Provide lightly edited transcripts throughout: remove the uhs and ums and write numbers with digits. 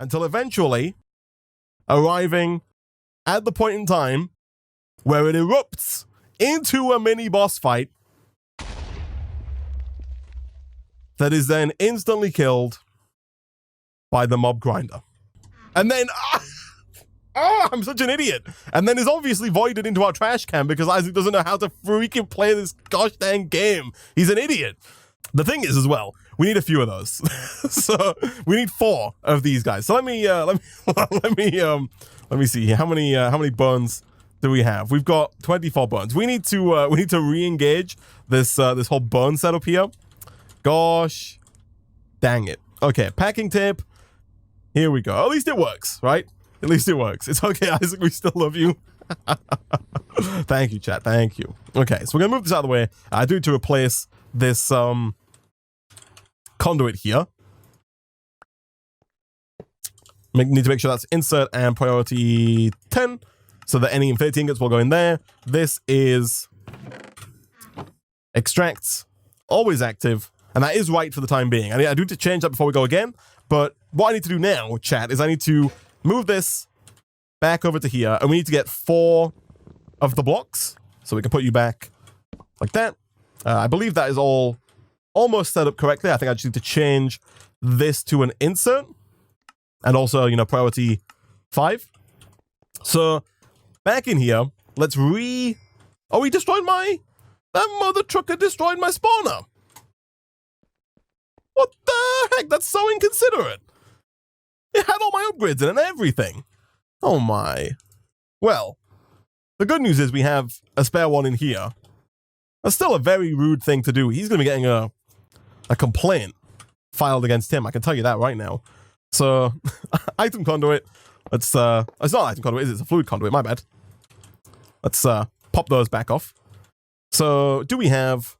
until eventually arriving at the point in time where it erupts into a mini boss fight that is then instantly killed by the mob grinder. And then, I'm such an idiot. And then is obviously voided into our trash can because Isaac doesn't know how to freaking play this gosh dang game. He's an idiot. The thing is as well, we need a few of those. So we need 4 of these guys. So let me see how many bones do we have? We've got 24 bones. We need to re-engage this whole bone setup here. Gosh, dang it. Okay, packing tape. Here we go. At least it works, right? At least it works. It's okay, Isaac. We still love you. Thank you, chat. Thank you. Okay, so we're gonna move this out of the way. I do need to replace this conduit here. Need to make sure that's insert and priority 10, so that any infinity ingots will go in there. This is extracts, always active. And that is right for the time being. I do need to change that before we go again. But what I need to do now, chat, is I need to move this back over to here. And we need to get 4 of the blocks. So we can put you back like that. I believe that is all almost set up correctly. I think I just need to change this to an insert. And also, you know, priority 5. So back in here, let's Oh, he destroyed that mother trucker destroyed my spawner. What the heck? That's so inconsiderate. It had all my upgrades in it and everything. Oh my. Well, the good news is we have a spare one in here. That's still a very rude thing to do. He's going to be getting a complaint filed against him. I can tell you that right now. So, item conduit. It's not an item conduit, is it? It's a fluid conduit. My bad. Let's pop those back off. So, do we have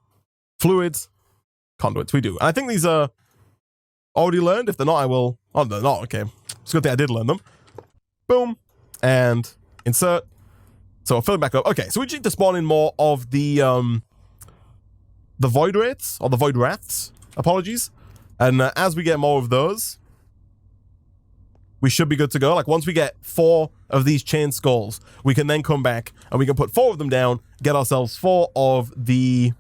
fluids? Conduits, we do. And I think these are already learned. If they're not, I will. Oh, they're not. Okay. It's a good thing I did learn them. Boom. And insert. So I'll fill it back up. Okay, so we just need to spawn in more of the void rates, or the void rats. Apologies. And as we get more of those, we should be good to go. Like, once we get 4 of these chain skulls, we can then come back and we can put 4 of them down, get ourselves 4 of the...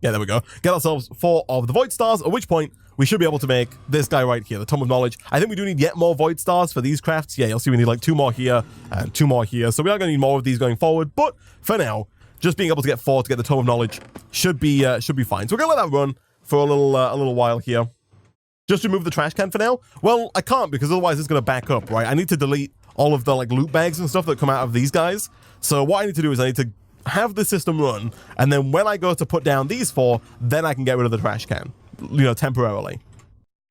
Yeah, there we go. Get ourselves 4 of the Void Stars, at which point we should be able to make this guy right here, the Tome of Knowledge. I think we do need yet more Void Stars for these crafts. Yeah, you'll see we need like 2 more here and 2 more here. So we are going to need more of these going forward. But for now, just being able to get 4 to get the Tome of Knowledge should be fine. So we're going to let that run for a little while here. Just remove the trash can for now? Well, I can't, because otherwise it's going to back up, right? I need to delete all of the like loot bags and stuff that come out of these guys. So what I need to do is I need to have the system run, and then when I go to put down these 4, then I can get rid of the trash can, you know, temporarily.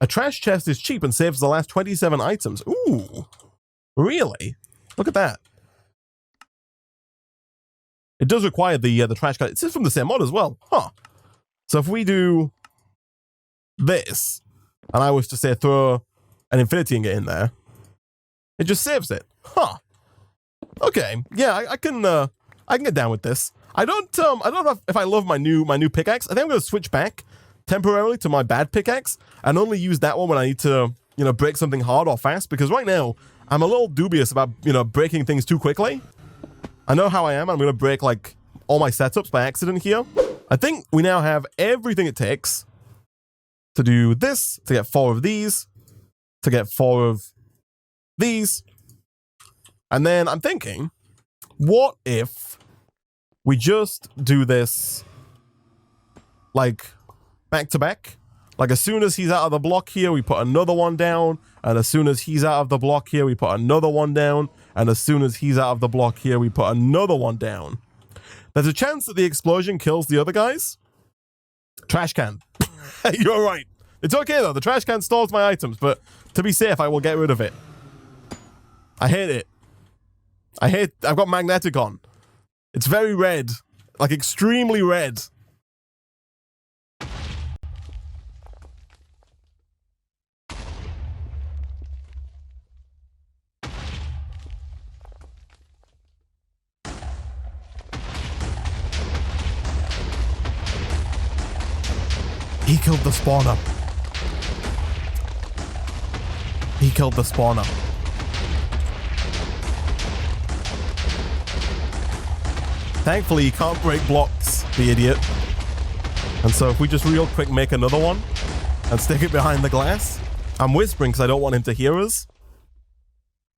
A trash chest is cheap and saves the last 27 items. Ooh, really? Look at that. It does require the trash can. It's from the same mod as well, huh? So if we do this, and I was to say throw an infinity ingot in there, it just saves it, huh? Okay, yeah, I can get down with this. I don't know if I love my new pickaxe. I think I'm gonna switch back temporarily to my bad pickaxe and only use that one when I need to, you know, break something hard or fast, because right now I'm a little dubious about, you know, breaking things too quickly. I know how I am. I'm gonna break like all my setups by accident here. I think we now have everything it takes to do this, to get 4 of these, to get 4 of these. And then I'm thinking, what if we just do this like back to back? Like, as soon as he's out of the block here, we put another one down. And as soon as he's out of the block here, we put another one down. And as soon as he's out of the block here, we put another one down. There's a chance that the explosion kills the other guys. Trash can. You're right. It's okay though. The trash can stores my items, but to be safe, I will get rid of it. I hate it. I've got magnetic on. It's very red. Like, extremely red. He killed the spawner. killed the spawner. Thankfully, he can't break blocks, the idiot. And so if we just real quick make another one and stick it behind the glass. I'm whispering because I don't want him to hear us.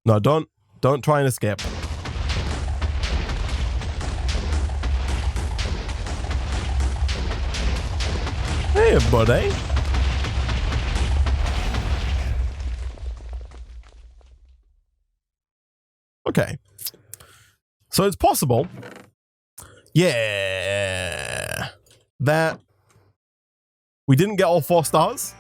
No, don't try and escape. Hey, buddy. Okay. So it's possible. Yeah. That we didn't get all 4 stars.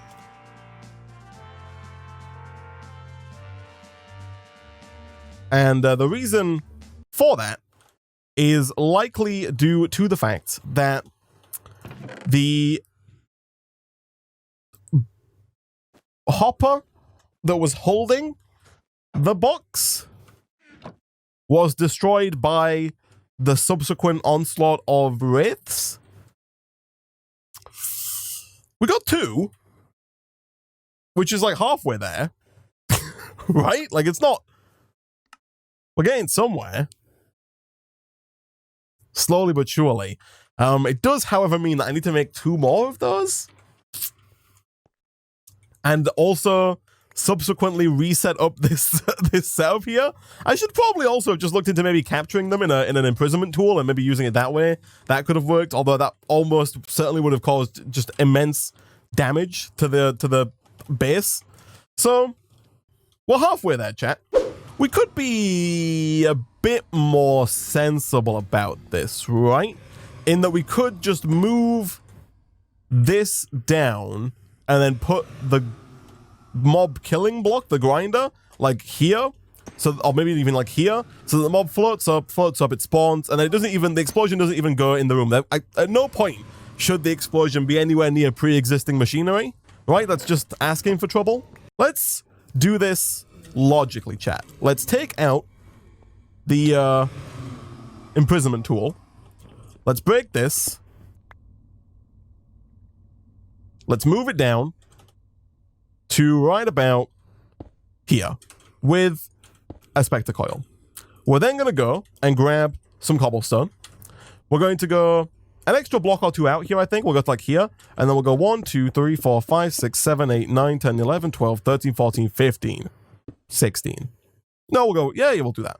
And the reason for that is likely due to the fact that the hopper that was holding the box was destroyed by the subsequent onslaught of wraiths. We got 2, which is like halfway there, right? Like it's not, we're getting somewhere. Slowly but surely. It does, however, mean that I need to make 2 more of those. And also subsequently reset up this setup here. I should probably also have just looked into maybe capturing them in an imprisonment tool and maybe using it that way. That could have worked, although that almost certainly would have caused just immense damage to the base. So we're halfway there, chat. We could be a bit more sensible about this, right? In that we could just move this down and then put the mob killing block, the grinder, like here. So, or maybe even like here. So the mob floats up, it spawns, and then it doesn't even, the explosion doesn't even go in the room. At no point should the explosion be anywhere near pre-existing machinery, right? That's just asking for trouble. Let's do this logically, chat. Let's take out the imprisonment tool. Let's break this. Let's move it down to right about here with a Spectre coil. We're then going to go and grab some cobblestone. We're going to go an extra block or 2 out here, I think. We'll go to like here, and then we'll go 1, 2, 3, 4, 5, 6, 7, 8, 9, 10, 11, 12, 13, 14, 15, 16. No, we'll go, yeah, we'll do that.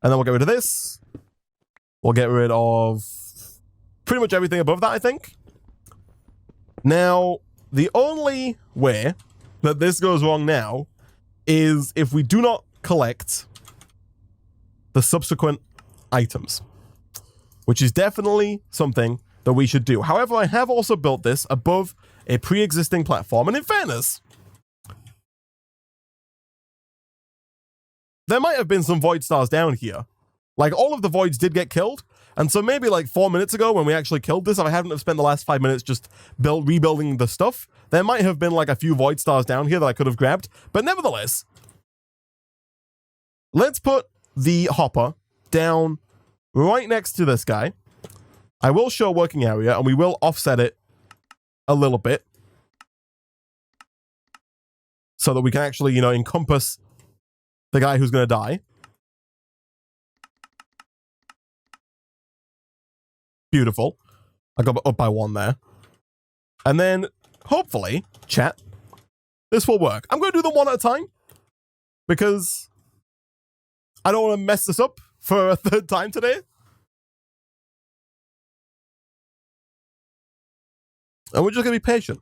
And then we'll get rid of this. We'll get rid of pretty much everything above that, I think. Now, the only way that this goes wrong now is if we do not collect the subsequent items, which is definitely something that we should do. However, I have also built this above a pre-existing platform, and in fairness, there might have been some void stars down here. Like, all of the voids did get killed, and so maybe like 4 minutes ago when we actually killed this, if I hadn't have spent the last 5 minutes just rebuilding the stuff, there might have been like a few void stars down here that I could have grabbed. But nevertheless, let's put the hopper down right next to this guy. I will show working area, and we will offset it a little bit so that we can actually, encompass the guy who's going to die. Beautiful. I got up by 1 there. And then, hopefully, chat, this will work. I'm going to do them one at a time because I don't want to mess this up for a 3rd time today. And we're just going to be patient.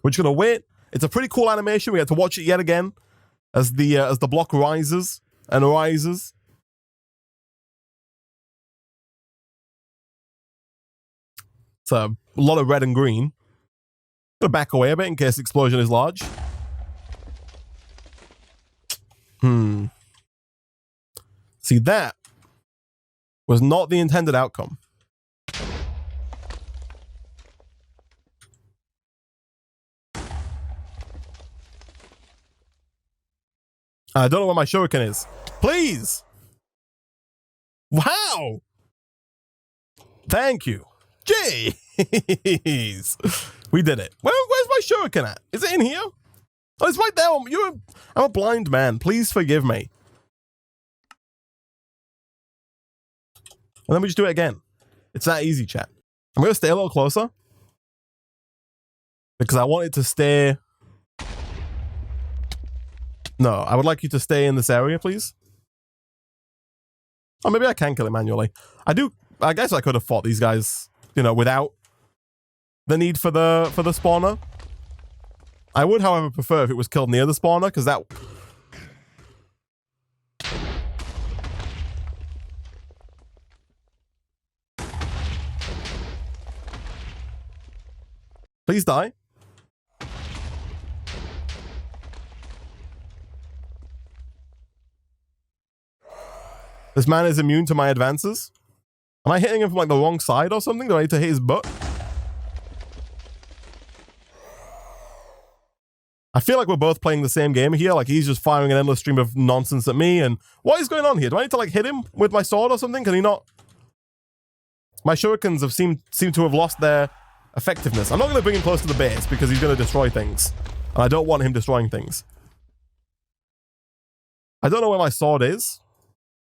We're just going to wait. It's a pretty cool animation. We have to watch it yet again as the block rises and rises. It's a lot of red and green. Gonna back away a bit in case the explosion is large. See, that was not the intended outcome. I don't know where my shuriken is. Please! Wow! Thank you. Jeez! We did it. Where's my shuriken at? Is it in here? Oh, it's right there. I'm a blind man. Please forgive me. And then we just do it again. It's that easy, chat. I'm going to stay a little closer. Because I want it to stay... No, I would like you to stay in this area, please. Or maybe I can kill it manually. I guess I could have fought these guys, you know, without the need for the spawner. I would, however, prefer if it was killed near the spawner, because that... Please die. This man is immune to my advances. Am I hitting him from like the wrong side or something? Do I need to hit his butt? I feel like we're both playing the same game here. Like he's just firing an endless stream of nonsense at me. And what is going on here? Do I need to like hit him with my sword or something? Can he not? My shurikens have seem to have lost their effectiveness. I'm not going to bring him close to the base because he's going to destroy things. And I don't want him destroying things. I don't know where my sword is.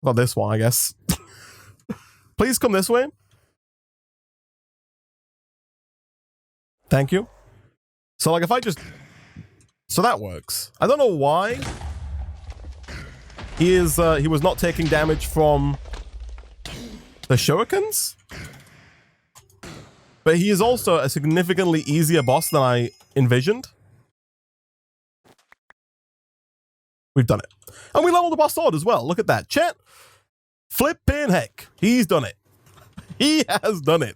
Not this one, I guess. Please come this way. Thank you. So, like, if I just... So that works. I don't know why. He was not taking damage from the shurikens. But he is also a significantly easier boss than I envisioned. We've done it. And we leveled up our sword as well. Look at that. Chat. Flippin' heck. He's done it. He has done it.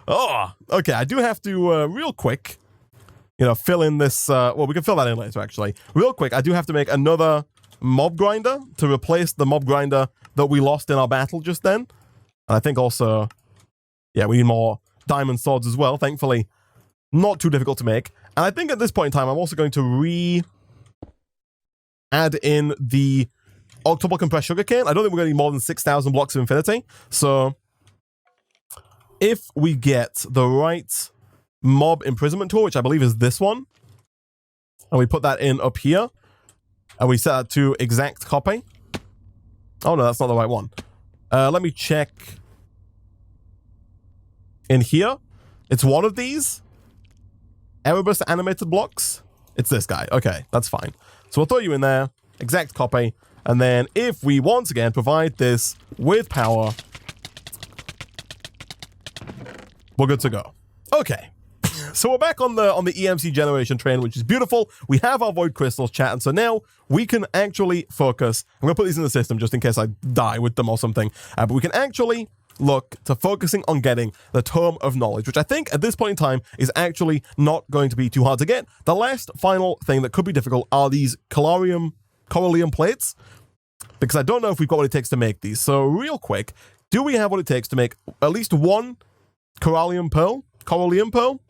Oh, okay. I do have to, real quick, you know, fill in this, well, we can fill that in later, actually. Real quick, I do have to make another mob grinder to replace the mob grinder that we lost in our battle just then. And I think also, yeah, we need more diamond swords as well. Thankfully, not too difficult to make. And I think at this point in time, I'm also going to add in the octuple compressed sugarcane. I don't think we're going to need more than 6,000 blocks of infinity. So if we get the right mob imprisonment tool, which I believe is this one, and we put that in up here, and we set that to exact copy. Oh no, that's not the right one. Let me check in here. It's one of these Erebus animated blocks. It's this guy. Okay, that's fine. So we'll throw you in there, exact copy, and then if we once again provide this with power, we're good to go. Okay. So we're back on the EMC generation train, which is beautiful. We have our void crystals, chat, and so now we can actually focus. I'm gonna put these in the system just in case I die with them or something. But we can actually look to focusing on getting the Tome of Knowledge, which I think at this point in time is actually not going to be too hard to get. The last final thing that could be difficult are these corallium plates, because I don't know if we've got what it takes to make these. So real quick, do we have what it takes to make at least one corallium pearl,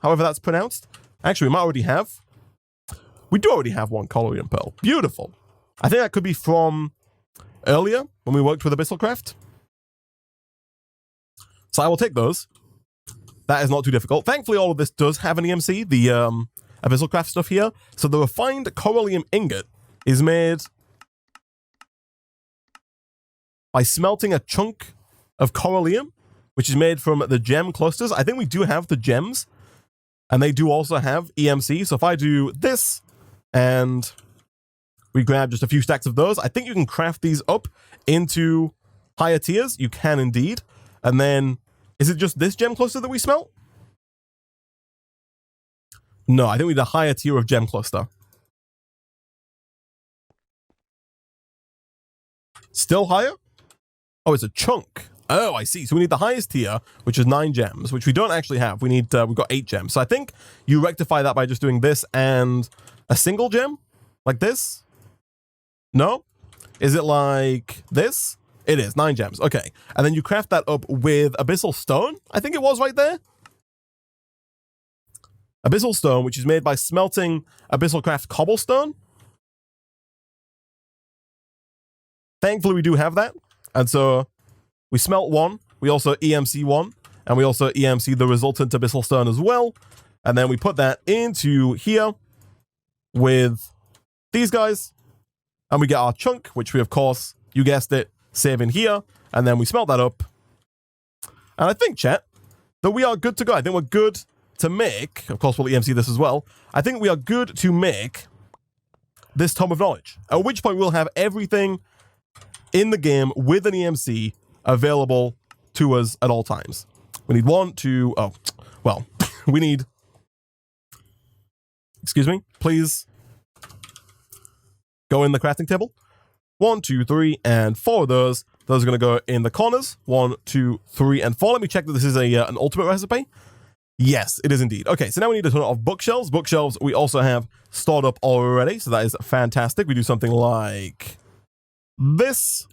however that's pronounced? Actually, we might already have. We do already have one corallium pearl. Beautiful. I think that could be from earlier when we worked with Abyssalcraft. So I will take those. That is not too difficult. Thankfully, all of this does have an EMC, the Abyssalcraft stuff here. So the refined corallium ingot is made by smelting a chunk of corallium, which is made from the gem clusters. I think we do have the gems, and they do also have EMC. So if I do this, and we grab just a few stacks of those, I think you can craft these up into higher tiers. You can indeed. And then, is it just this gem cluster that we smelt? No, I think we need a higher tier of gem cluster. Still higher? Oh, it's a chunk. Oh, I see. So we need the highest tier, which is 9 gems, which we don't actually have. We need, we've got 8 gems. So I think you rectify that by just doing this and a single gem, like this. No? Is it like this? It is 9 gems. Okay. And then you craft that up with abyssal stone. I think it was right there. Abyssal stone, which is made by smelting Abyssalcraft cobblestone. Thankfully, we do have that. And so we smelt one. We also EMC one. And we also EMC the resultant abyssal stone as well. And then we put that into here with these guys, and we get our chunk, which we, of course, you guessed it, save in here, and then we smelt that up. And I think, chat, that we are good to go. I think we're good to make, of course, we'll EMC this as well. I think we are good to make this Tome of Knowledge, at which point we'll have everything in the game with an EMC available to us at all times. We need we need, excuse me, please go in the crafting table. 1, 2, 3, and 4 of those. Those are going to go in the corners. 1, 2, 3, and 4. Let me check that this is an ultimate recipe. Yes, it is indeed. Okay, so now we need a ton of bookshelves. Bookshelves we also have stored up already, so that is fantastic. We do something like this.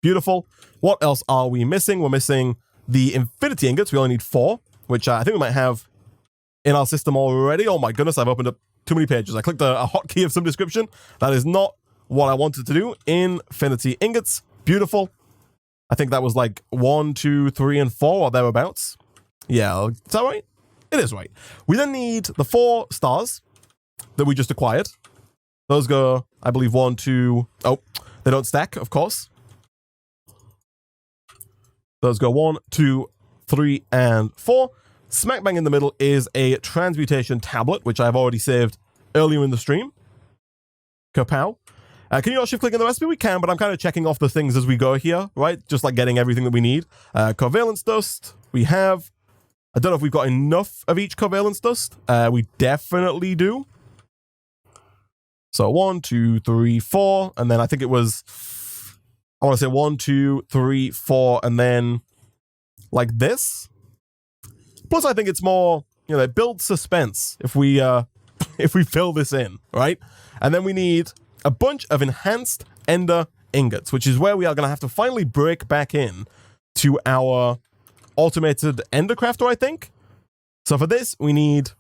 Beautiful. What else are we missing? We're missing the infinity ingots. We only need 4, which I think we might have in our system already. Oh my goodness, I've opened up too many pages. I clicked a hotkey of some description. That is not what I wanted to do. Infinity ingots. Beautiful. I think that was like 1, 2, 3, and 4 or thereabouts. Yeah, is that right? It is right. We then need the 4 stars that we just acquired. Those go, I believe, 1, 2... Oh, they don't stack, of course. Those go 1, 2, 3, and 4. Smack bang in the middle is a Transmutation Tablet, which I've already saved earlier in the stream. Kapow. Can you not shift click in the recipe? We can, but I'm kind of checking off the things as we go here, right? Just like getting everything that we need. Covalence dust, we have. I don't know if we've got enough of each covalence dust. We definitely do. So 1, 2, 3, 4, and then I think it was, I want to say 1, 2, 3, 4, and then like this. Plus, I think it's more, you know, it builds suspense if we fill this in, right? And then we need a bunch of enhanced ender ingots, which is where we are going to have to finally break back in to our automated ender crafter, I think. So for this, we need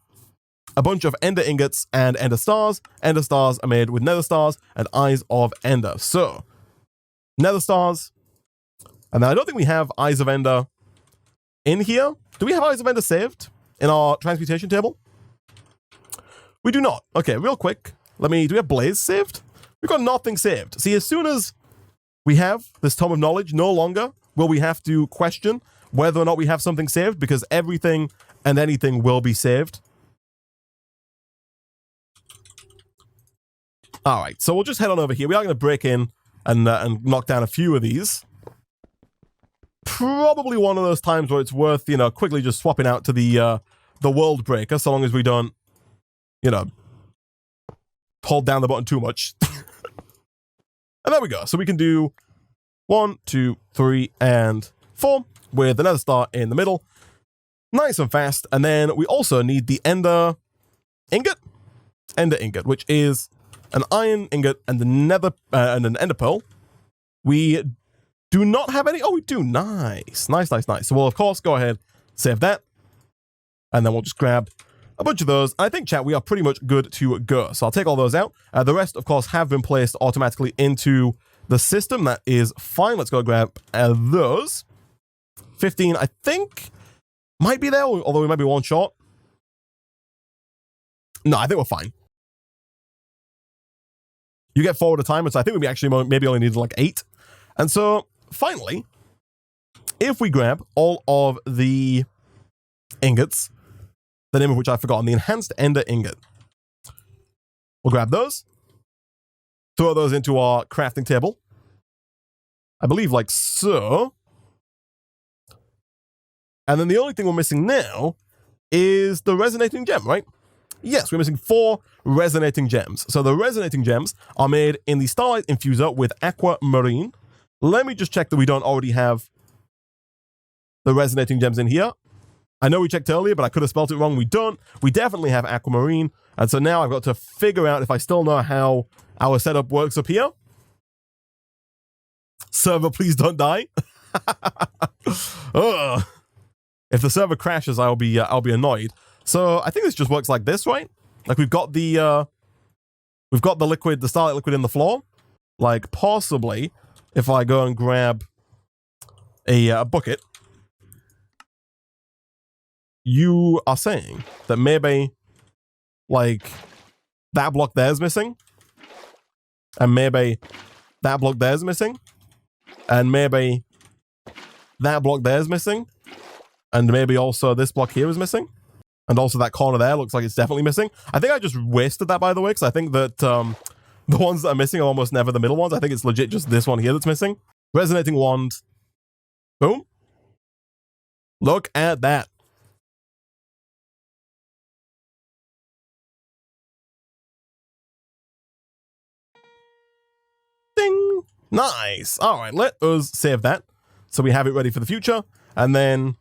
a bunch of ender ingots and ender stars. Ender stars are made with nether stars and eyes of ender. So nether stars, and then I don't think we have eyes of ender in here. Do we have eyes of ender saved in our transmutation table? We do not. Okay, real quick. Do we have blaze saved? We've got nothing saved. See, as soon as we have this Tome of Knowledge, no longer will we have to question whether or not we have something saved, because everything and anything will be saved. All right, so we'll just head on over here. We are going to break in and knock down a few of these. Probably one of those times where it's worth, you know, quickly just swapping out to the world breaker, so long as we don't, you know, hold down the button too much. And there we go. So we can do 1, 2, 3, and 4 with the nether star in the middle. Nice and fast. And then we also need the ender ingot. Ender ingot, which is an iron ingot and the nether and an ender pearl. We do not have any. Oh, we do. Nice. Nice, nice, nice. So we'll, of course, go ahead, save that. And then we'll just grab a bunch of those. I think, chat, we are pretty much good to go. So I'll take all those out. The rest, of course, have been placed automatically into the system. That is fine. Let's go grab those. 15, I think, might be there, although we might be one short. No, I think we're fine. You get 4 at a time, so I think we actually maybe only needed like 8. And so, finally, if we grab all of the ingots, the name of which I've forgotten, the enhanced ender ingot. We'll grab those, throw those into our crafting table. I believe like so. And then the only thing we're missing now is the resonating gem, right? Yes, we're missing 4 resonating gems. So the resonating gems are made in the Starlight Infuser with Aquamarine. Let me just check that we don't already have the resonating gems in here. I know we checked earlier, but I could have spelled it wrong. We don't. We definitely have Aquamarine. And so now I've got to figure out if I still know how our setup works up here. Server, please don't die. Ugh. If the server crashes, I'll be annoyed. So I think this just works like this, right? Like we've got the liquid, the starlight liquid in the floor. Like possibly, if I go and grab a bucket, you are saying that maybe like that block there is missing. And maybe that block there is missing. And maybe that block there is missing. And maybe also this block here is missing. And also that corner there looks like it's definitely missing. I think I just wasted that, by the way, because I think that the ones that are missing are almost never the middle ones. I think it's legit just this one here that's missing. Resonating wand. Boom. Look at that. Ding. Nice. All right, let us save that so we have it ready for the future. And then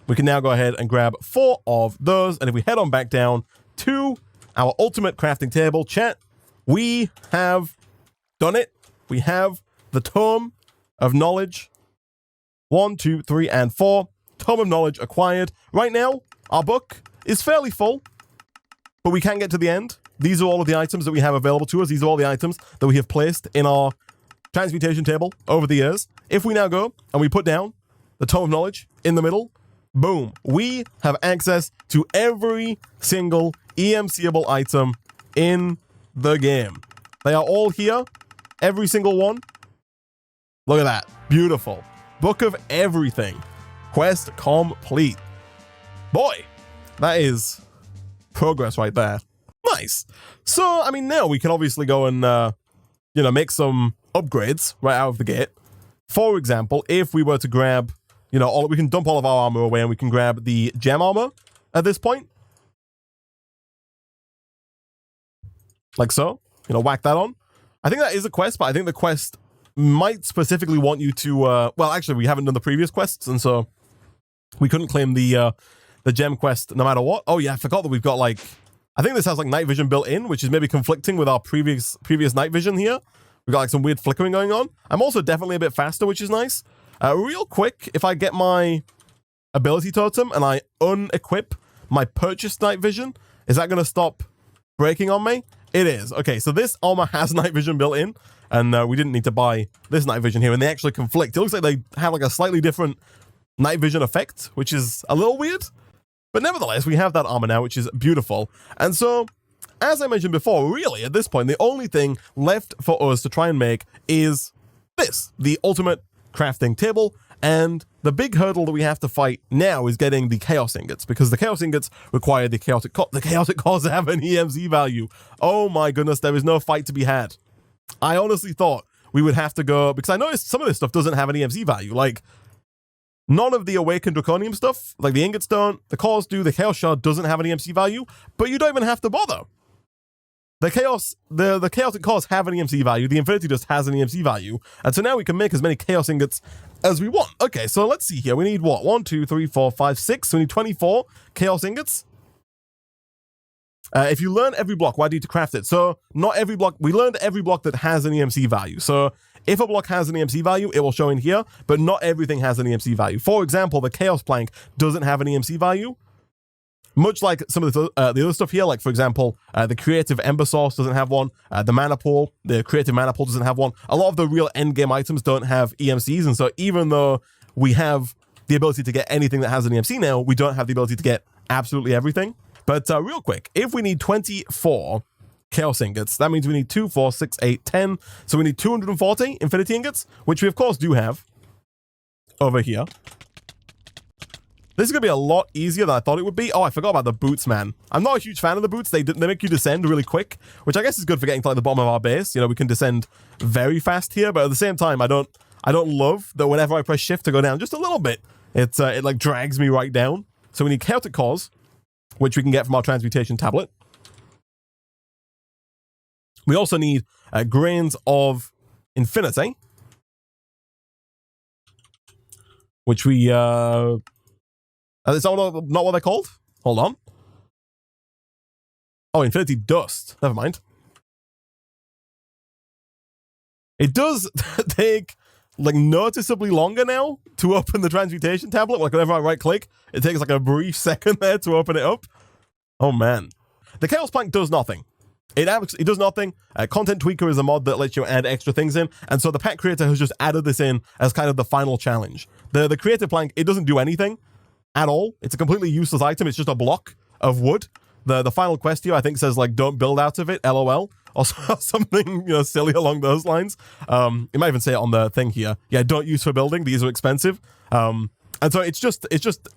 we can now go ahead and grab 4 of those. And if we head on back down to our ultimate crafting table, chat, we have done it. We have the Tome of Knowledge. 1, 2, 3, and 4. Tome of Knowledge acquired. Right now, our book is fairly full, but we can get to the end. These are all of the items that we have available to us. These are all the items that we have placed in our transmutation table over the years. If we now go and we put down the Tome of Knowledge in the middle, boom, we have access to every single EMCable item in the game. They are all here, every single one. Look at that, beautiful. Book of everything. Quest complete. Boy, that is progress right there. Nice. So, I mean, now we can obviously go and, make some upgrades right out of the gate. For example, if we were to grab, we can dump all of our armor away and we can grab the gem armor at this point. Like so. Whack that on. I think that is a quest, but I think the quest might specifically want you to, well, actually, we haven't done the previous quests, and so we couldn't claim the gem quest no matter what. Oh, yeah, I forgot that we've got, I think this has, night vision built in, which is maybe conflicting with our previous night vision here. We've got, some weird flickering going on. I'm also definitely a bit faster, which is nice. Real quick, if I get my ability totem and I unequip my purchased night vision, is that going to stop breaking on me? It is. Okay, so this armor has night vision built in, and we didn't need to buy this night vision here, and they actually conflict. It looks like they have a slightly different night vision effect, which is a little weird, but nevertheless, we have that armor now, which is beautiful. And so, as I mentioned before, really, at this point, the only thing left for us to try and make is this, the ultimate crafting table. And the big hurdle that we have to fight now is getting the chaos ingots, because the chaos ingots require the chaotic core. The chaotic cores have an EMC value. Oh my goodness, there is no fight to be had. I honestly thought we would have to go, because I noticed some of this stuff doesn't have an EMC value. None of the awakened draconium stuff, like the ingots don't, the cores do, the chaos shard doesn't have an EMC value, but you don't even have to bother. The chaotic cores have an EMC value, the infinity dust has an EMC value, and so now we can make as many chaos ingots as we want. Okay, so let's see here. We need what? 1, 2, 3, 4, 5, 6. So we need 24 chaos ingots. If you learn every block, why do you need to craft it? So not every block, we learned every block that has an EMC value. So if a block has an EMC value, it will show in here, but not everything has an EMC value. For example, the chaos plank doesn't have an EMC value. Much like some of the other stuff here, like, for example, the creative ember source doesn't have one. The mana pool, the creative mana pool doesn't have one. A lot of the real endgame items don't have EMCs, and so even though we have the ability to get anything that has an EMC now, we don't have the ability to get absolutely everything. But real quick, if we need 24 chaos ingots, that means we need 2, 4, 6, 8, 10. So we need 240 infinity ingots, which we of course do have over here. This is going to be a lot easier than I thought it would be. Oh, I forgot about the boots, man. I'm not a huge fan of the boots. They make you descend really quick, which I guess is good for getting to the bottom of our base. We can descend very fast here, but at the same time, I don't love that whenever I press shift to go down just a little bit, it drags me right down. So we need chaotic cores, which we can get from our transmutation tablet. We also need grains of infinity, which we is that not what they're called? Hold on. Oh, infinity dust. Never mind. It does take noticeably longer now to open the transmutation tablet. Whenever I right click, it takes a brief second there to open it up. Oh man. The chaos plank does nothing. It does nothing. Content Tweaker is a mod that lets you add extra things in, and so the pack creator has just added this in as kind of the final challenge. The creative plank, it doesn't do anything at all. It's a completely useless item. It's just a block of wood. The final quest here, I think, says, don't build out of it, LOL. or something, silly along those lines. It might even say it on the thing here. Yeah, don't use for building. These are expensive. And so it's just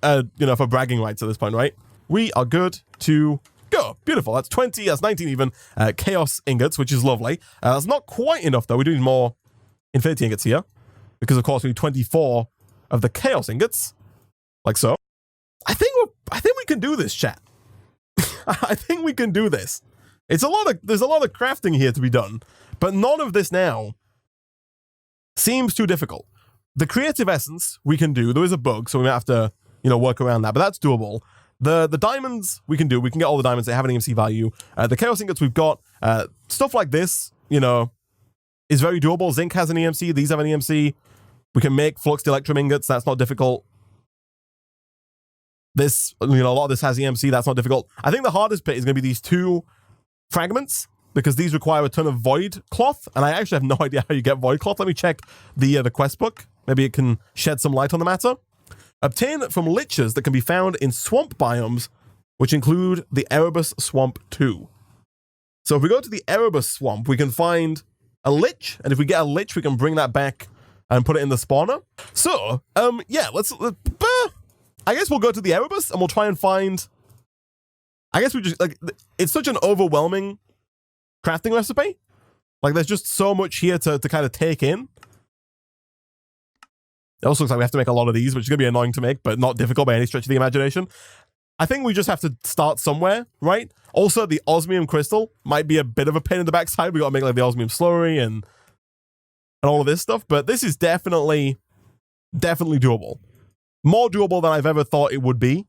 for bragging rights at this point, right? We are good to go. Beautiful. That's 20. That's 19 even. Chaos ingots, which is lovely. That's not quite enough though. We do need more infinity ingots here, because of course we need 24 of the chaos ingots, like so. I think we can do this, chat. I think we can do this. There's a lot of crafting here to be done, but none of this now seems too difficult. The creative essence we can do. There is a bug, so we might have to, work around that, but that's doable. The diamonds we can do. We can get all the diamonds that have an EMC value. The chaos ingots we've got. Stuff like this, is very doable. Zinc has an EMC. These have an EMC. We can make fluxed electrum ingots. That's not difficult. This, a lot of this has EMC. That's not difficult. I think the hardest bit is going to be these two fragments, because these require a ton of void cloth, and I actually have no idea how you get void cloth. Let me check the quest book. Maybe it can shed some light on the matter. Obtain from liches that can be found in swamp biomes, which include the Erebus Swamp 2. So if we go to the Erebus Swamp, we can find a lich, and if we get a lich, we can bring that back and put it in the spawner. So, yeah, let's I guess we'll go to the Erebus and we'll try and find... I guess we just, it's such an overwhelming crafting recipe. There's just so much here to kind of take in. It also looks like we have to make a lot of these, which is going to be annoying to make, but not difficult by any stretch of the imagination. I think we just have to start somewhere, right? Also, the osmium crystal might be a bit of a pain in the backside. We got to make, the osmium slurry and all of this stuff, but this is definitely doable. More doable than I've ever thought it would be.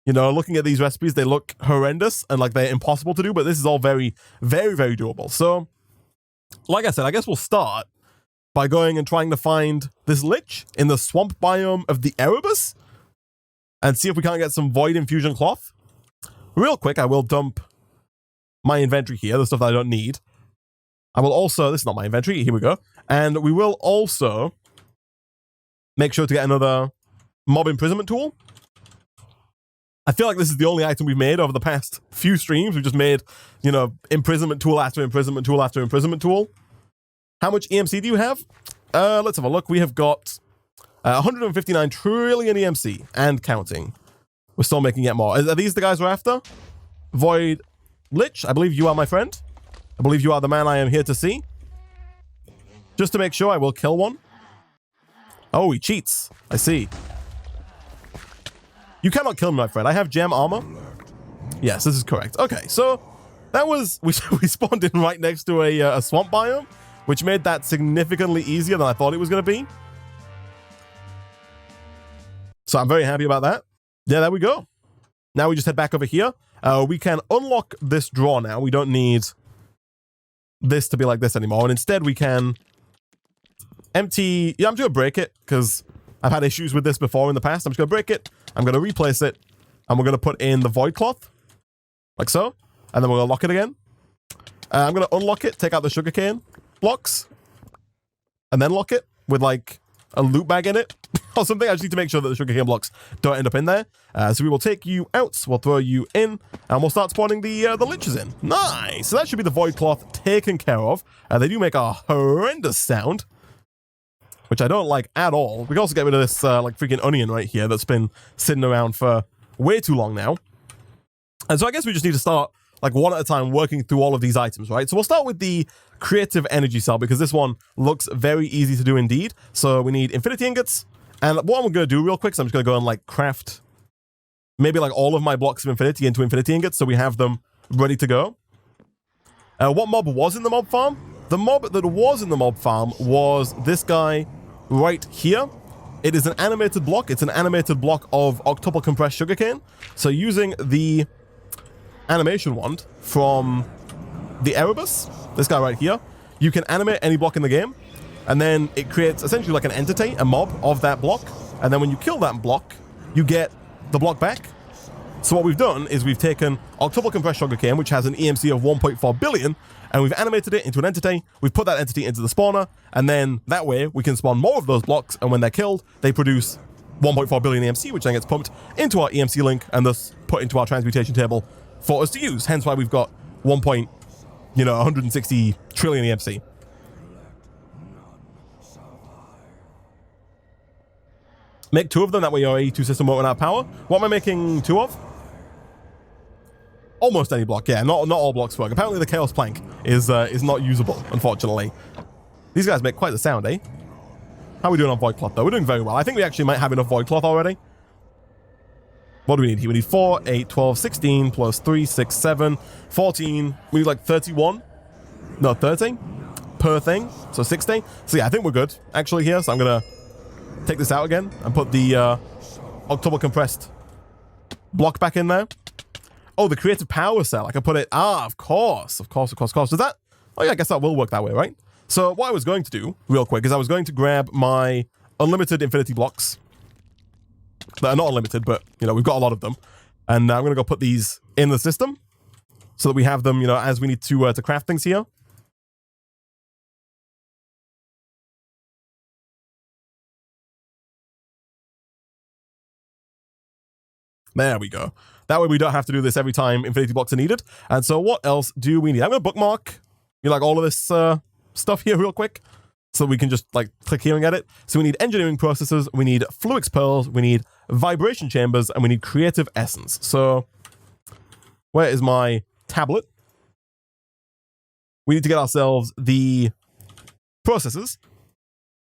Looking at these recipes, they look horrendous and they're impossible to do, but this is all very, very, very doable. So, like I said, I guess we'll start by going and trying to find this lich in the swamp biome of the Erebus and see if we can't get some void infusion cloth. Real quick, I will dump my inventory here, the stuff that I don't need. I will also, this is not my inventory, here we go. And we will also make sure to get another mob imprisonment tool. I feel like this is the only item we've made over the past few streams. We've just made, imprisonment tool after imprisonment tool after imprisonment tool. How much EMC do you have? Let's have a look. We have got 159 trillion EMC and counting. We're still making yet more. Are these the guys we're after? Void Lich, I believe you are my friend. I believe you are the man I am here to see. Just to make sure, I will kill one. Oh, he cheats. I see. You cannot kill me, my friend. I have gem armor. Yes, this is correct. Okay, so that was... We spawned in right next to a swamp biome, which made that significantly easier than I thought it was going to be. So I'm very happy about that. Yeah, there we go. Now we just head back over here. We can unlock this drawer now. We don't need this to be like this anymore. And instead we can empty... Yeah, I'm just going to break it because I've had issues with this before in the past. I'm just going to break it. I'm going to replace it. And we're going to put in the void cloth. Like so. And then we're going to lock it again. I'm going to unlock it, take out the sugarcane blocks. And then lock it with like a loot bag in it. Or something. I just need to make sure that the sugarcane blocks don't end up in there. So we will take you out. We'll throw you in. And we'll start spawning the liches in. Nice. So that should be the void cloth taken care of. They do make a horrendous sound, which I don't like at all. We can also get rid of this like freaking onion right here that's been sitting around for way too long now. And so I guess we just need to start like one at a time working through all of these items, right? So we'll start with the creative energy cell because this one looks very easy to do indeed. So we need infinity ingots. And what I'm going to do real quick is I'm just going to go and like craft maybe like all of my blocks of infinity into infinity ingots so we have them ready to go. What mob was in the mob farm? The mob that was in the mob farm was this guy right here. It is an animated block. It's an animated block of octuple compressed sugarcane. So using the animation wand from the Erebus, this guy right here, you can animate any block in the game. And then it creates essentially like an entity, a mob of that block. And then when you kill that block, you get the block back. So what we've done is we've taken octuple compressed sugarcane, which has an EMC of 1.4 billion, and we've animated it into an entity. We've put that entity into the spawner, and then that way we can spawn more of those blocks, and when they're killed, they produce 1.4 billion EMC, which then gets pumped into our EMC link, and thus put into our transmutation table for us to use. Hence why we've got 1.4 you know, 160 trillion EMC. Make 2 of them, that way your AE2 system won't run out of power. What am I making 2 of? Almost any block, yeah. Not all blocks work. Apparently the Chaos Plank is not usable, unfortunately. These guys make quite the sound, eh? How are we doing on Void Cloth, though? We're doing very well. I think we actually might have enough Void Cloth already. What do we need here? We need 4, 8, 12, 16, plus 3, 6, 7, 14. We need like 31. No, 30 per thing. So 60. So yeah, I think we're good actually here. So I'm going to take this out again and put the October compressed block back in there. Oh, the creative power cell. I can put it. Ah, of course. Does that? Oh yeah, I guess that will work that way, right? So what I was going to do real quick is I was going to grab my unlimited infinity blocks. That are not unlimited, but you know, we've got a lot of them. And I'm going to go put these in the system so that we have them, you know, as we need to craft things here. There we go. That way we don't have to do this every time infinity blocks are needed. And so what else do we need? I'm going to bookmark, you know, like all of this stuff here real quick so we can just like click here and get it. So we need engineering processes, we need Fluix pearls, we need vibration chambers, and we need creative essence. So where is my tablet? We need to get ourselves the processes,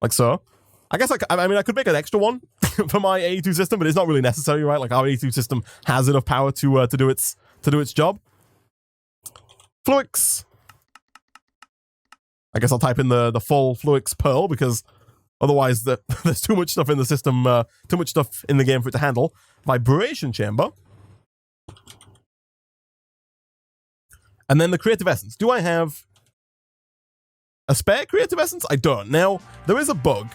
like so. I guess I mean, I could make an extra one for my AE2 system, but it's not really necessary, right? Like our AE2 system has enough power to do its job. Fluix. I guess I'll type in the full Fluix pearl because otherwise there's too much stuff in the system, too much stuff in the game for it to handle. Vibration chamber. And then the creative essence. Do I have a spare creative essence? I don't. Now, there is a bug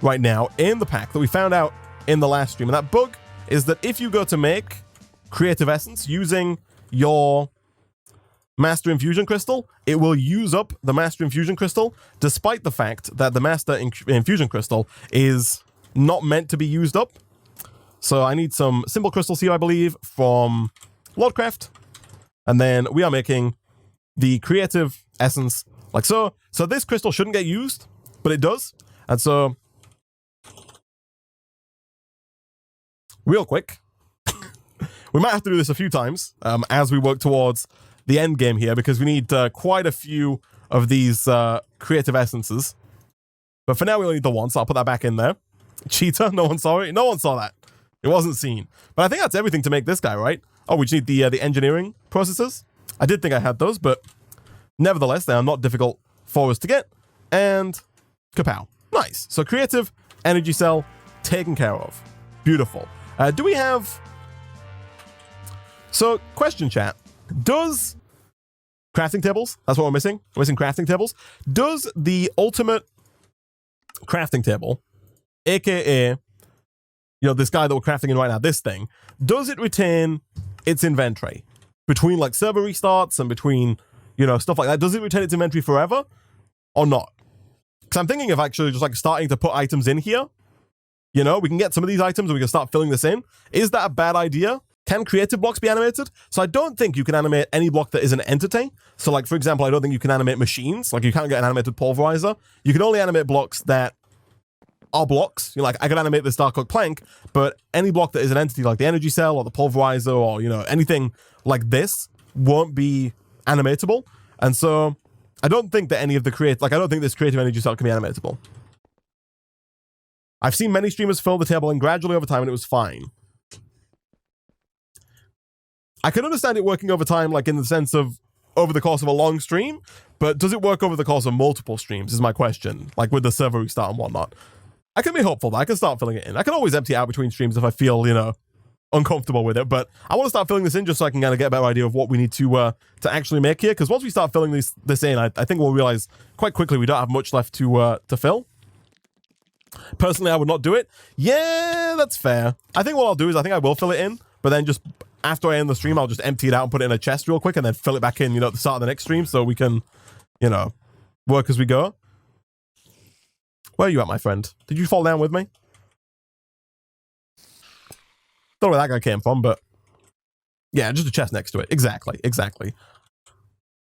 right now in the pack that we found out in the last stream. And that bug is that if you go to make creative essence using your Master Infusion Crystal, it will use up the Master Infusion Crystal, despite the fact that the Master Infusion Crystal is not meant to be used up. So I need some Symbol Crystals here, I believe, from Lordcraft. And then we are making the creative essence like so. So this crystal shouldn't get used, but it does. And so, real quick, we might have to do this a few times as we work towards the end game here, because we need quite a few of these creative essences. But for now, we only need the one, so I'll put that back in there. Cheetah, no one saw it. No one saw that. It wasn't seen. But I think that's everything to make this guy, right? Oh, we just need the engineering processes. I did think I had those, but nevertheless, they are not difficult for us to get. And kapow. Nice. So creative energy cell taken care of. Beautiful. Do we have... So, question chat. Does crafting tables, that's what we're missing. We're missing crafting tables. Does the ultimate crafting table, aka, you know, this guy that we're crafting in right now, this thing, does it retain its inventory between like server restarts and between, you know, stuff like that? Does it retain its inventory forever or not? Because I'm thinking of actually just like starting to put items in here. You know, we can get some of these items and we can start filling this in. Is that a bad idea? Can creative blocks be animated? So I don't think you can animate any block that is an entity. So like, for example, I don't think you can animate machines. Like you can't get an animated pulverizer. You can only animate blocks that are blocks. You're like, I can animate this dark oak plank, but any block that is an entity like the energy cell or the pulverizer or, you know, anything like this won't be animatable. And so I don't think that any of the I don't think this creative energy cell can be animatable. I've seen many streamers fill the table in gradually over time and it was fine. I can understand it working over time, like in the sense of over the course of a long stream, but does it work over the course of multiple streams is my question, like with the server restart and whatnot. I can be hopeful that I can start filling it in. I can always empty it out between streams if I feel, you know, uncomfortable with it, but I want to start filling this in just so I can kind of get a better idea of what we need to actually make here, because once we start filling this in, I think we'll realize quite quickly we don't have much left to fill. Personally, I would not do it. Yeah, that's fair. I think what I'll do is I think I will fill it in, but then just after I end the stream, I'll just empty it out and put it in a chest real quick and then fill it back in, you know, at the start of the next stream so we can, you know, work as we go. Where are you at, my friend? Did you fall down with me? Don't know where that guy came from, but yeah, just a chest next to it. Exactly.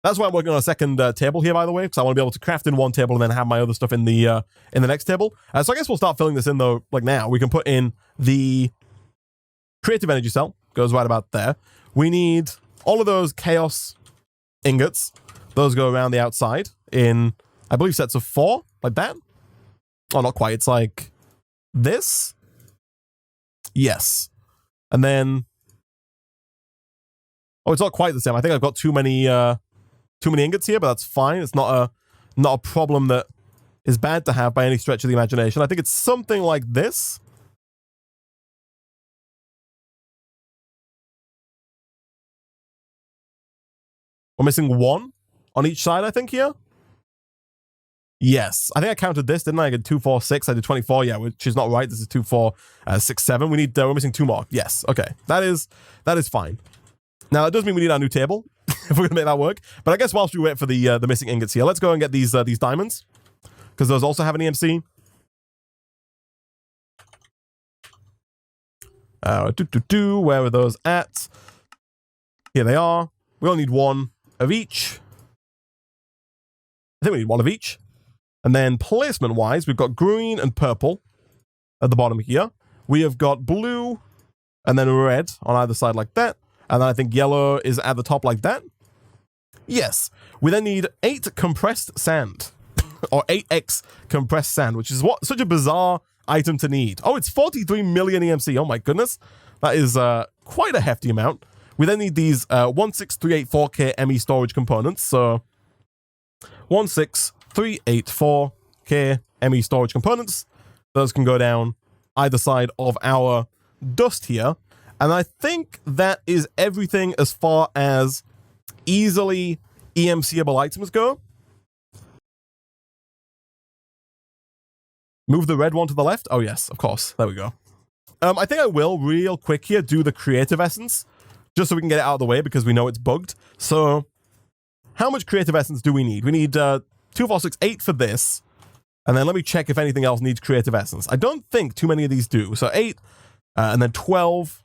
That's why I'm working on a second table here, by the way, because I want to be able to craft in one table and then have my other stuff in the next table. So I guess we'll start filling this in, though, like now. We can put in the creative energy cell. Goes right about there. We need all of those chaos ingots. Those go around the outside in, I believe, sets of 4, like that. Oh, not quite. It's like this. Yes. And then... Oh, it's not quite the same. I think I've got too many ingots here, but that's fine. It's not a problem that is bad to have by any stretch of the imagination. I think it's something like this. We're missing 1 on each side, I think, here. Yes. I think I counted this, didn't I? I did 2, 4, 6. I did 24. Yeah, which is not right. This is 2, 4, 6, 7. We're missing 2 more. Yes. Okay. That is fine. Now, that does mean we need our new table if we're going to make that work. But I guess whilst we wait for the missing ingots here, let's go and get these diamonds, because those also have an EMC. Where are those at? Here they are. We only need 1 of each. I think we need 1 of each. And then placement-wise, we've got green and purple at the bottom here. We have got blue and then red on either side like that. And then I think yellow is at the top like that. Yes. We then need 8 compressed sand. Or 8x compressed sand, which is such a bizarre item to need. Oh, it's 43 million EMC. Oh my goodness. That is quite a hefty amount. We then need these 16384K ME storage components. So 16384K ME storage components. Those can go down either side of our dust here. And I think that is everything as far as easily EMCable items go. Move the red one to the left. Oh, yes, of course. There we go. I think I will, real quick here, do the creative essence, just so we can get it out of the way, because we know it's bugged. So, how much creative essence do we need? We need 2, 4, 6, 8 for this. And then let me check if anything else needs creative essence. I don't think too many of these do. So 8, and then 12,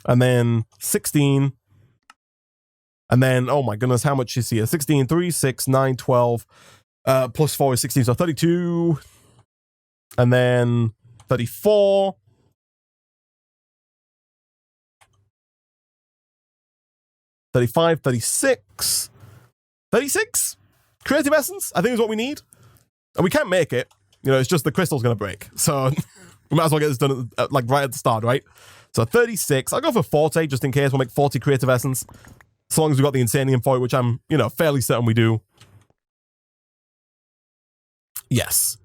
and then 16, and then, oh my goodness, how much is here? 16, 3, 6, 9, 12, plus 4 is 16, so 32, and then 34, 35, 36, 36 creative essence, I think is what we need. And we can't make it. You know, it's just the crystal's going to break. So we might as well get this done like right at the start, right? So 36. I'll go for 40 just in case. We'll make 40 creative essence. As long as we've got the Insanium for it, which I'm, you know, fairly certain we do. Yes.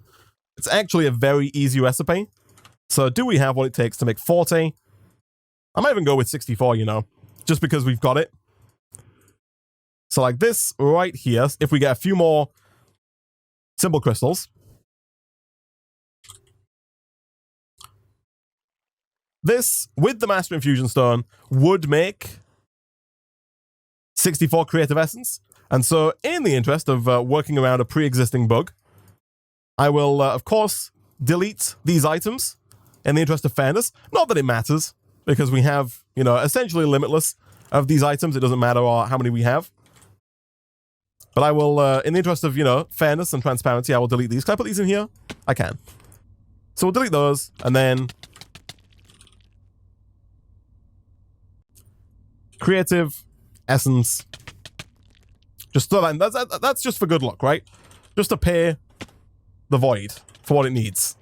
It's actually a very easy recipe. So do we have what it takes to make 40? I might even go with 64, you know, just because we've got it. So like this right here, if we get a few more symbol crystals, this, with the Master Infusion Stone, would make 64 creative essence. And so, in the interest of working around a pre-existing bug, I will, of course, delete these items in the interest of fairness. Not that it matters, because we have, you know, essentially limitless of these items. It doesn't matter how many we have. But I will, in the interest of, you know, fairness and transparency, I will delete these. Can I put these in here? I can. So we'll delete those, and then creative essence. Just throw that in. That's just for good luck, right? Just to pay the void for what it needs.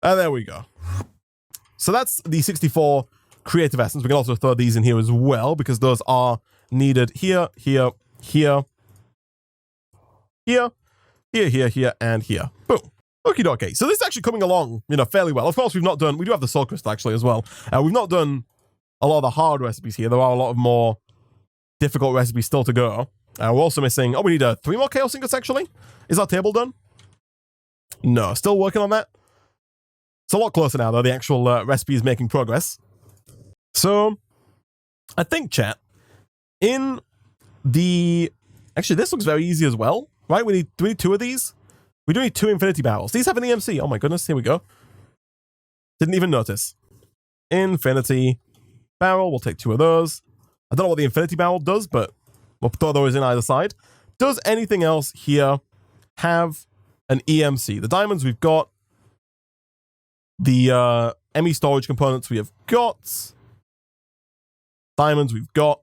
And there we go. So that's the 64 creative essence. We can also throw these in here as well, because those are needed here, here, here, here, here, here, here, and here. Boom. Okie dokie. So this is actually coming along, you know, fairly well. Of course, we do have the soul crystal actually as well. We've not done a lot of the hard recipes here. There are a lot of more difficult recipes still to go. We're also missing, we need 3 more chaos ingots actually. Is our table done? No, still working on that. It's a lot closer now though. The actual recipe is making progress. So, I think, chat, in the... Actually, this looks very easy as well, right? Do we need 2 of these? We do need 2 infinity barrels. These have an EMC. Oh my goodness, here we go. Didn't even notice. Infinity barrel, we'll take 2 of those. I don't know what the infinity barrel does, but we'll throw those in either side. Does anything else here have an EMC? The diamonds we've got. The ME storage components we have got. Diamonds we've got.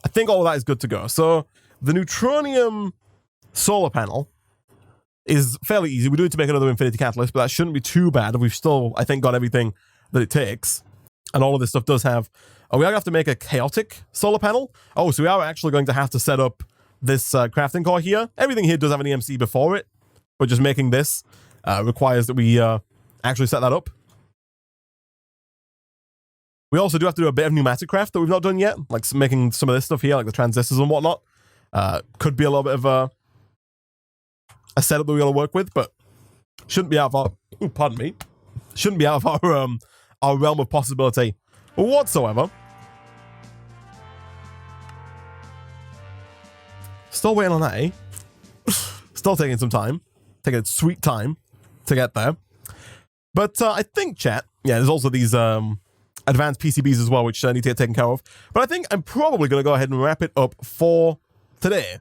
I think all of that is good to go. So the Neutronium solar panel is fairly easy. We do need to make another infinity catalyst, but that shouldn't be too bad. We've still, I think, got everything that it takes. And all of this stuff does have... Oh, we are going to have to make a chaotic solar panel. Oh, so we are actually going to have to set up this crafting core here. Everything here does have an EMC before it, but just making this requires that we actually set that up. We also do have to do a bit of pneumatic craft that we've not done yet, like making some of this stuff here, like the transistors and whatnot. Could be a little bit of a setup that we got to work with, but shouldn't be out of our... Ooh, pardon me. Shouldn't be out of our realm of possibility whatsoever. Still waiting on that, eh? Still taking some time. Taking its sweet time to get there. But I think, chat, yeah, there's also these advanced PCBs as well, which need to get taken care of. But I think I'm probably going to go ahead and wrap it up for today.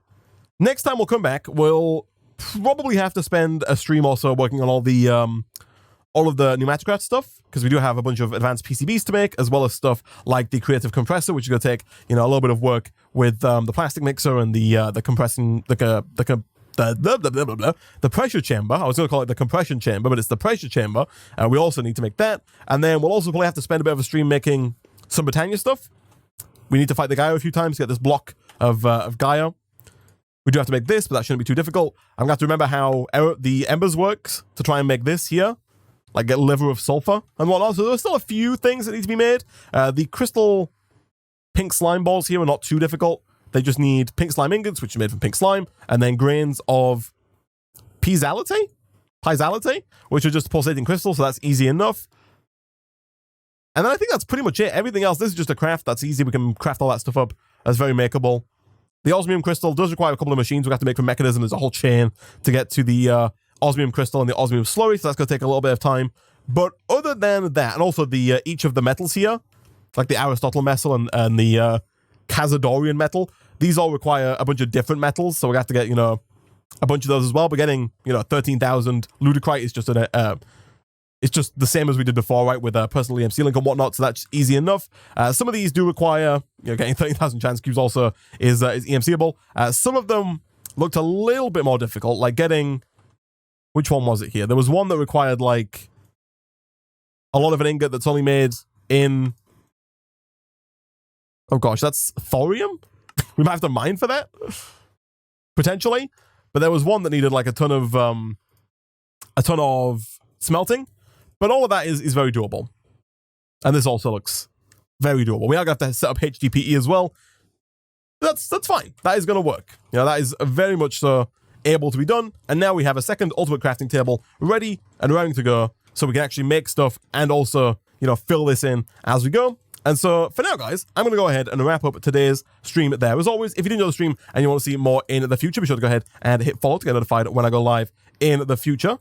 Next time we'll come back, we'll probably have to spend a stream also working on all of the pneumatic craft stuff, because we do have a bunch of advanced PCBs to make, as well as stuff like the creative compressor, which is going to take, you know, a little bit of work with the plastic mixer and the compressing, the pressure chamber. I was going to call it the compression chamber, but it's the pressure chamber. We also need to make that. And then we'll also probably have to spend a bit of a stream making some Britannia stuff. We need to fight the Gaia a few times to get this block of Gaia. We do have to make this, but that shouldn't be too difficult. I'm going to have to remember how the embers works to try and make this here. Like get liver of sulfur and whatnot. So there's still a few things that need to be made. The crystal pink slime balls here are not too difficult. They just need pink slime ingots, which are made from pink slime, and then grains of piezoalite, which are just pulsating crystals, so that's easy enough. And then I think that's pretty much it. Everything else, this is just a craft that's easy. We can craft all that stuff up. That's very makeable. The osmium crystal does require a couple of machines. We have to make from mechanism. There's a whole chain to get to the osmium crystal and the osmium slurry, so that's going to take a little bit of time. But other than that, and also the each of the metals here, like the Aristotle metal and the Cazadorian metal, these all require a bunch of different metals, so we have to get, you know, a bunch of those as well. But getting, you know, 13,000 ludicrite is just it's just the same as we did before, right, with a personal EMC link and whatnot, so that's easy enough. Some of these do require, you know, getting 30,000 chance cubes also is EMCable. Some of them looked a little bit more difficult, like getting... Which one was it here? There was one that required, like, a lot of an ingot that's only made in... Oh gosh, that's thorium? We might have to mine for that? Potentially. But there was one that needed, like, a ton of smelting. But all of that is very doable. And this also looks very doable. We are going to have to set up HDPE as well. That's fine. That is going to work. You know, that is very much so able to be done. And now we have a second ultimate crafting table ready and raring to go, so we can actually make stuff and also, you know, fill this in as we go. And so for now, guys, I'm going to go ahead and wrap up today's stream there. As always, if you did enjoy the stream and you want to see more in the future, be sure to go ahead and hit follow to get notified when I go live in the future.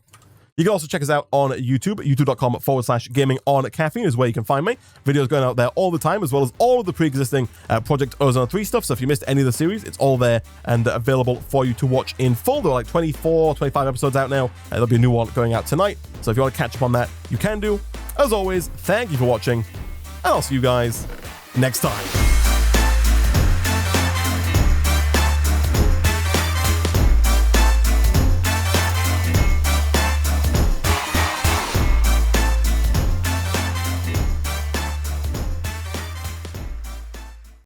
You can also check us out on YouTube. youtube.com/GamingOnCaffeine is where you can find me. Videos going out there all the time, as well as all of the pre-existing Project Ozone 3 stuff. So if you missed any of the series, it's all there and available for you to watch in full. There are like 24, 25 episodes out now. There'll be a new one going out tonight. So if you want to catch up on that, you can do. As always, thank you for watching, and I'll see you guys next time.